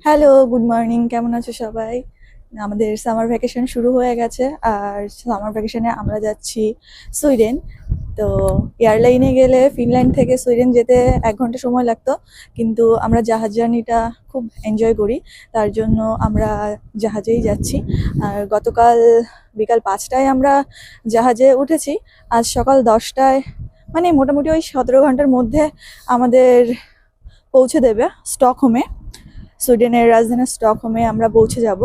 Hello, good morning. কেমন আছো সবাই? আমাদের সামার ভ্যাকেশন শুরু হয়ে গেছে। আর সামার ভ্যাকেশনে আমরা যাচ্ছি সুইডেন। তো এয়ারলাইনে গেলে ফিনল্যান্ড থেকে সুইডেন যেতে 1 ঘন্টা সময় লাগতো, কিন্তু আমরা জাহাজ জার্নিটা খুব এনজয় করি। তার জন্য আমরা জাহাজেই যাচ্ছি। আর গতকাল বিকাল 5টায় আমরা জাহাজে উঠেছি। আজ সকাল 10টায়, মানে মোটামুটি ওই 17 ঘন্টার মধ্যে আমাদের পৌঁছে দেবে স্টকহোমে। সুইডেনের রাজধানী স্টকহোমে আমরা পৌঁছে যাব।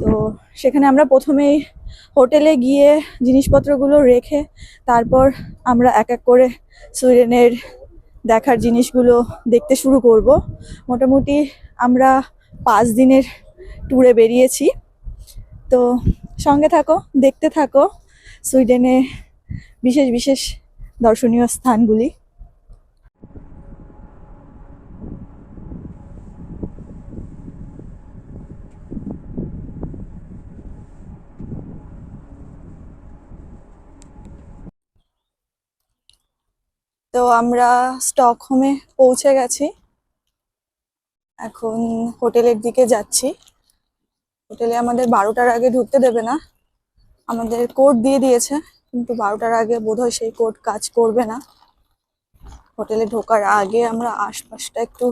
তো সেখানে আমরা প্রথমেই হোটেলে গিয়ে জিনিসপত্রগুলো রেখে তারপর আমরা এক এক করে সুইডেনের দেখার জিনিসগুলো দেখতে শুরু করব। মোটামুটি আমরা 5 দিনের ট্যুরে বেরিয়েছি। তো সঙ্গে থাকো, দেখতে থাকো সুইডেনে বিশেষ বিশেষ দর্শনীয় স্থানগুলি। তো আমরা স্টকহোমে পৌঁছে গেছি। এখন হোটেলের দিকে যাচ্ছি। হোটেলে আমাদের 12টার আগে ঢুকতে দেবে না। আমাদের কোড দিয়ে দিয়েছে, কিন্তু 12টার আগে বোধহয় সেই কোড কাজ করবে না। হোটেলে ঢোকার আগে আমরা আশপাশটা একটু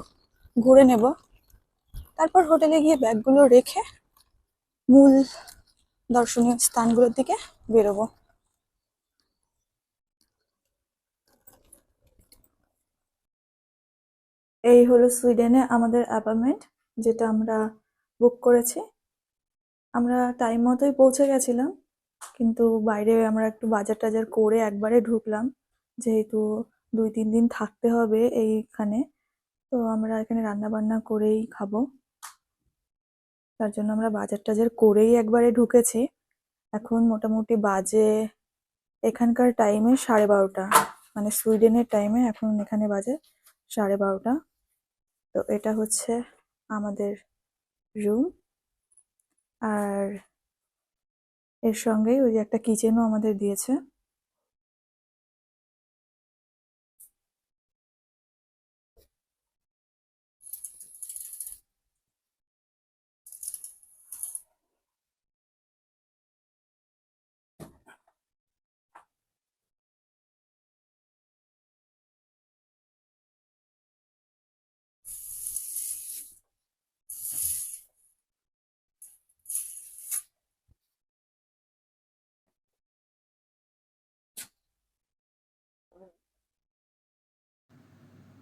ঘুরে নেব, তারপর হোটেলে গিয়ে ব্যাগগুলো রেখে মূল দর্শনীয় স্থানগুলোর দিকে বেরোবো। এই হলো সুইডেনে আমাদের অ্যাপার্টমেন্ট, যেটা আমরা বুক করেছি। আমরা টাইম মতোই পৌঁছে গেছিলাম, কিন্তু বাইরে আমরা একটু বাজার টাজার করে একবারে ঢুকলাম, যেহেতু 2-3 দিন থাকতে হবে এইখানে। তো আমরা এখানে রান্না বান্না করেই খাবো, তার জন্য আমরা বাজার টাজার করেই একবারে ঢুকেছি। এখন মোটামুটি বাজে এখানকার টাইমে 12:30, মানে সুইডেনের টাইমে এখন এখানে বাজে 12:30। তো এটা হচ্ছে আমাদের রুম, আর এর সঙ্গেই ওই যে একটা কিচেনও আমাদের দিয়েছে।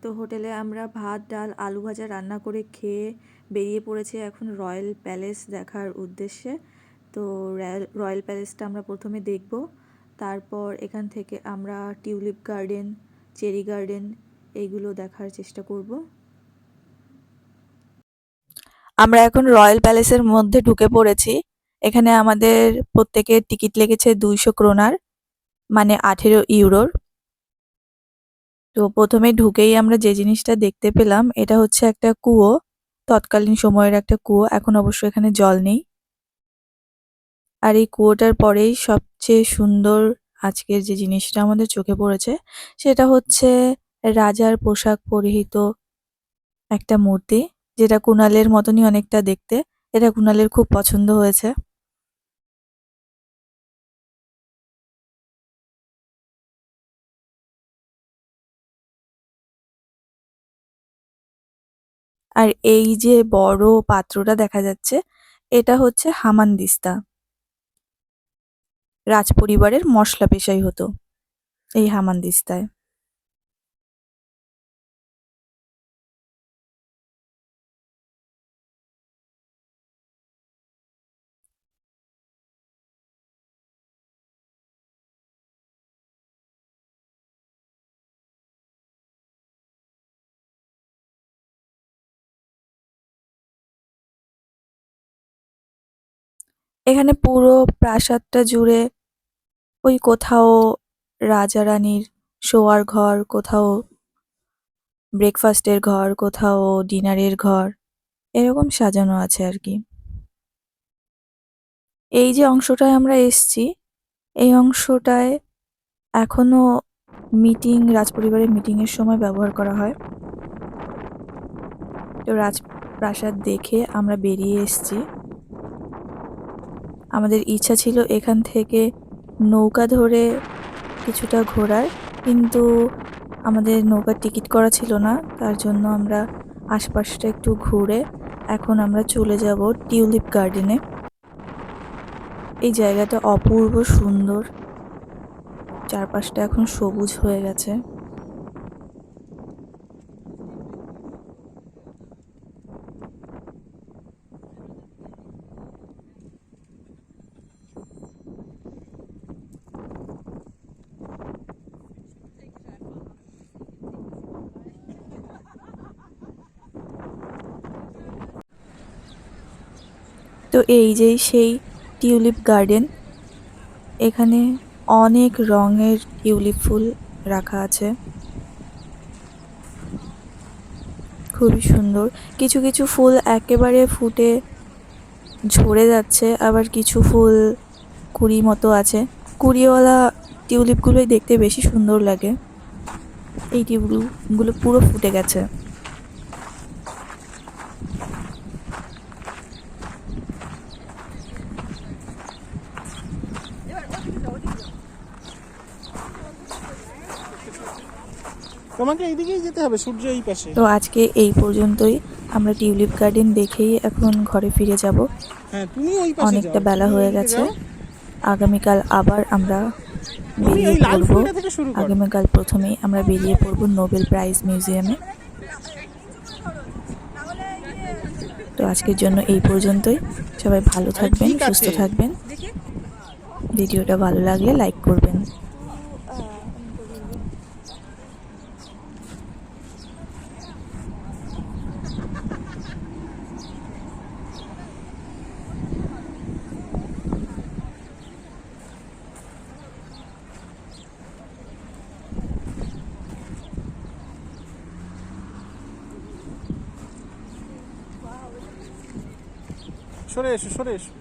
তো হোটেলে আমরা ভাত, ডাল, আলু ভাজা রান্না করে খেয়ে বেরিয়ে পড়েছি এখন রয়্যাল প্যালেস দেখার উদ্দেশ্যে। তো রয়্যাল প্যালেসটা আমরা প্রথমে দেখব, তারপর এখান থেকে আমরা টিউলিপ গার্ডেন, চেরি গার্ডেন এইগুলো দেখার চেষ্টা করব। আমরা এখন রয়্যাল প্যালেসের মধ্যে ঢুকে পড়েছি। এখানে আমাদের প্রত্যেকের টিকিট লেগেছে 200 ক্রোনার, মানে 18 ইউরোর। তো প্রথমে ঢুকেই আমরা যে জিনিসটা দেখতে পেলাম, এটা হচ্ছে একটা কুয়ো, তৎকালীন সময়ের একটা কুয়ো। এখন অবশ্য এখানে জল নেই। আর এই কুয়োটার পরেই সবচেয়ে সুন্দর আজকের যে জিনিসটা আমাদের চোখে পড়েছে, সেটা হচ্ছে রাজার পোশাক পরিহিত একটা মূর্তি, যেটা কুণালের মতনই অনেকটা দেখতে। এটা কুণালের খুব পছন্দ হয়েছে। আর এই যে বড় পাত্রটা দেখা যাচ্ছে, এটা হচ্ছে হামানদিস্তা। রাজপরিবারের মশলা পেশাই হতো এই হামানদিস্তায়। এখানে পুরো প্রাসাদটা জুড়ে ওই কোথাও রাজা রানীর শোয়ার ঘর, কোথাও ব্রেকফাস্টের ঘর, কোথাও ডিনারের ঘর, এরকম সাজানো আছে আর কি। এই যে অংশটায় আমরা এসছি, এই অংশটায় এখনো রাজপরিবারের মিটিং এর সময় ব্যবহার করা হয়। তো প্রাসাদ দেখে আমরা বেরিয়ে এসেছি। আমাদের ইচ্ছা ছিল এখান থেকে নৌকা ধরে কিছুটা ঘোরার, কিন্তু আমাদের নৌকার টিকিট করা ছিল না, তার জন্য আমরা আশপাশটা একটু ঘুরে এখন আমরা চলে যাব টিউলিপ গার্ডেনে। এই জায়গাটা অপূর্ব সুন্দর, চারপাশটা এখন সবুজ হয়ে গেছে। তো এই যে সেই টিউলিপ গার্ডেন, এখানে অনেক রঙের টিউলিপ ফুল রাখা আছে, খুবই সুন্দর। কিছু কিছু ফুল একেবারে ফুটে ঝরে যাচ্ছে, আবার কিছু ফুল কুড়ি মতো আছে। কুড়িওয়ালা টিউলিপগুলোই দেখতে বেশি সুন্দর লাগে। এই টিউলিপগুলো পুরো ফুটে গেছে। তোমাকে এইদিকেই যেতে হবে, সূর্য এই পাশে। তো আজকে এই পর্যন্তই, আমরা টিউলিপ গার্ডেন দেখেই এখন ঘরে ফিরে যাব। হ্যাঁ, তুমি ওই পাশে অনেকটা যাও, বেলা তুমি হয়ে ওইদিকে গেছে। যাও। আগামীকাল আবার আমরা তুমি বেরিয়ে ওই লাল পড়ব। ফুলটা থেকে শুরু করো। আগামীকাল প্রথমেই আমরা বেরিয়ে পড়ব নোবেল প্রাইজ মিউজিয়ামে। তো আজকের জন্য এই পর্যন্তই। সবাই ভালো থাকবেন, ঠিক সুস্থ আছে। থাকবেন। ভিডিওটা ভালো লাগলে লাইক করবেন। সরে এসো, সরে এসো।